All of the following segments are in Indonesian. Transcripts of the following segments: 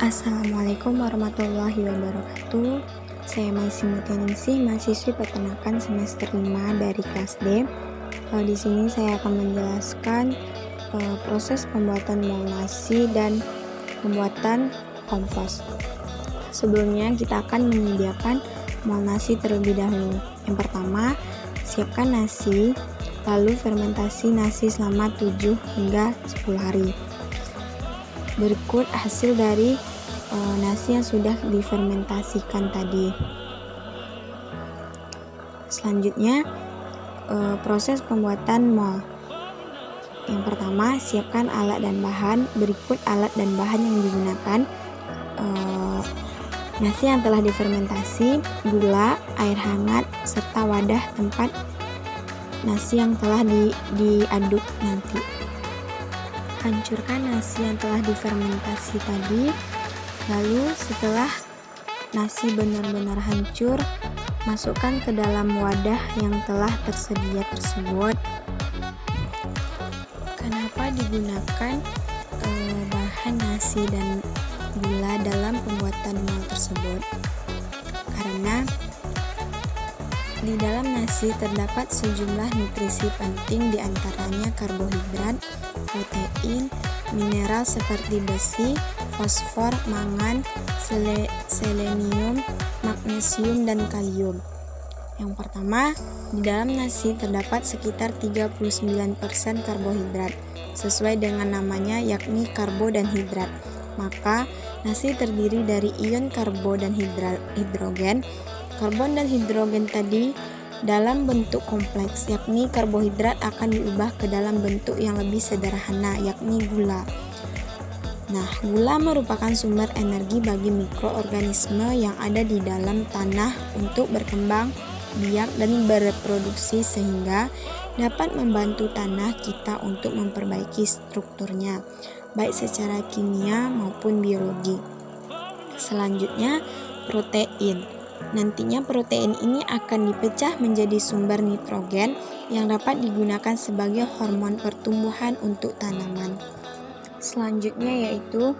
Assalamualaikum warahmatullahi wabarakatuh. Saya Maisi Mutianingsih, mahasiswi peternakan semester 5 dari kelas D. Di sini saya akan menjelaskan proses pembuatan mol nasi dan pembuatan kompos. Sebelumnya kita akan menyediakan mol nasi terlebih dahulu. Yang pertama, siapkan nasi, lalu fermentasi nasi selama 7 hingga 10 hari. Berikut hasil dari nasi yang sudah difermentasikan tadi. Selanjutnya, proses pembuatan mol. Yang pertama, siapkan alat dan bahan. Berikut alat dan bahan yang digunakan: nasi yang telah difermentasi, gula, air hangat, serta wadah tempat nasi yang telah diaduk nanti. Hancurkan nasi yang telah difermentasi tadi. Lalu setelah nasi benar-benar hancur, masukkan ke dalam wadah yang telah tersedia tersebut. Kenapa digunakan bahan nasi dan gula dalam pembuatan mol tersebut? Karena di dalam nasi terdapat sejumlah nutrisi penting, diantaranya karbohidrat, protein, mineral seperti besi, fosfor, mangan, selenium, magnesium, dan kalium. Yang pertama, di dalam nasi terdapat sekitar 39% karbohidrat, sesuai dengan namanya yakni karbo dan hidrat. Maka, nasi terdiri dari ion karbo dan hidrogen. Karbon dan hidrogen tadi dalam bentuk kompleks, yakni karbohidrat akan diubah ke dalam bentuk yang lebih sederhana, yakni gula. Nah, gula merupakan sumber energi bagi mikroorganisme yang ada di dalam tanah untuk berkembang biak dan bereproduksi, sehingga dapat membantu tanah kita untuk memperbaiki strukturnya, baik secara kimia maupun biologi. Selanjutnya, protein. Nantinya protein ini akan dipecah menjadi sumber nitrogen yang dapat digunakan sebagai hormon pertumbuhan untuk tanaman. Selanjutnya yaitu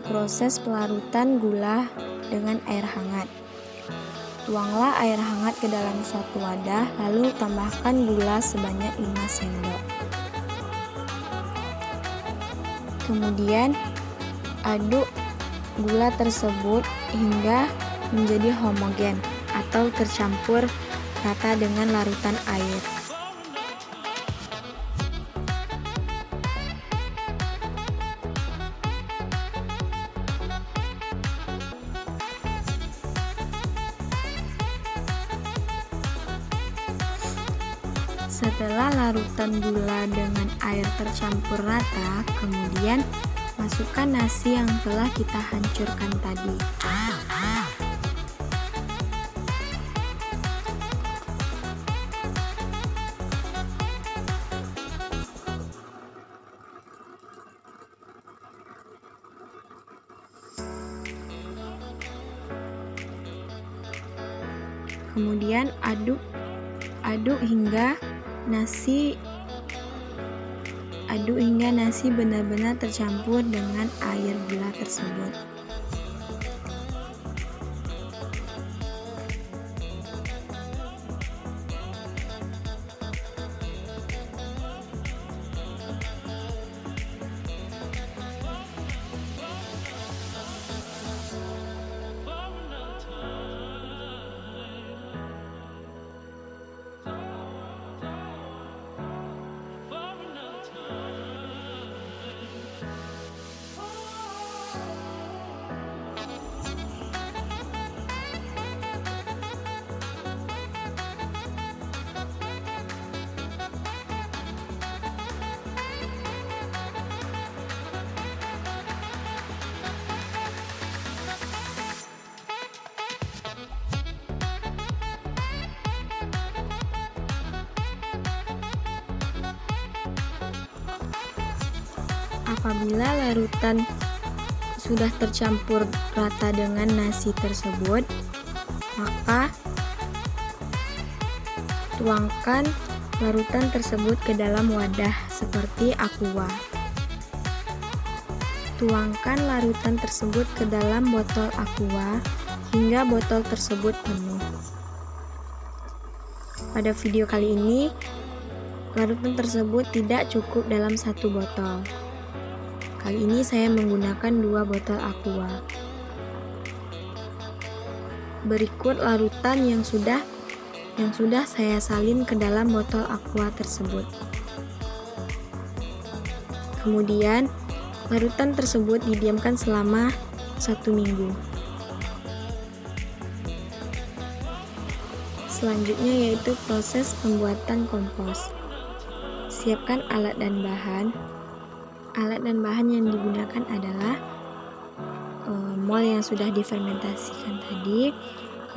proses pelarutan gula dengan air hangat. Tuanglah air hangat ke dalam suatu wadah, lalu tambahkan gula sebanyak 5 sendok. Kemudian aduk gula tersebut hingga menjadi homogen atau tercampur rata dengan larutan air. Setelah larutan gula dengan air tercampur rata, kemudian masukkan nasi yang telah kita hancurkan tadi. Kemudian aduk hingga nasi benar-benar tercampur dengan air gula tersebut. Apabila larutan sudah tercampur rata dengan nasi tersebut, maka tuangkan larutan tersebut ke dalam wadah seperti aqua. Tuangkan larutan tersebut ke dalam botol aqua hingga botol tersebut penuh. Pada video kali ini, larutan tersebut tidak cukup dalam satu botol. Kali ini saya menggunakan 2 botol aqua. Berikut larutan yang sudah saya salin ke dalam botol aqua tersebut. Kemudian, larutan tersebut didiamkan selama 1 minggu. Selanjutnya yaitu proses pembuatan kompos. Siapkan alat dan bahan. Alat dan bahan yang digunakan adalah mol yang sudah difermentasikan tadi,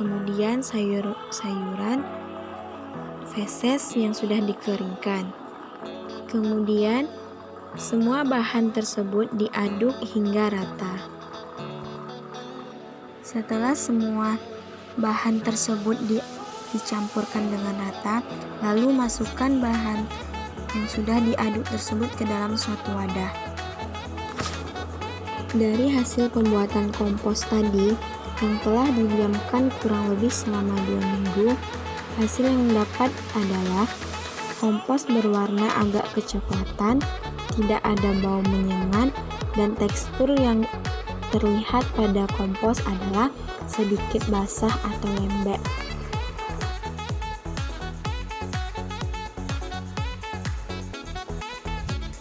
kemudian sayuran, feses yang sudah dikeringkan. Kemudian semua bahan tersebut diaduk hingga rata. Setelah semua bahan tersebut dicampurkan dengan rata, lalu masukkan bahan yang sudah diaduk tersebut ke dalam suatu wadah. Dari hasil pembuatan kompos tadi yang telah didiamkan kurang lebih selama 2 minggu, hasil yang didapat adalah kompos berwarna agak kecoklatan, tidak ada bau menyengat, dan tekstur yang terlihat pada kompos adalah sedikit basah atau lembek.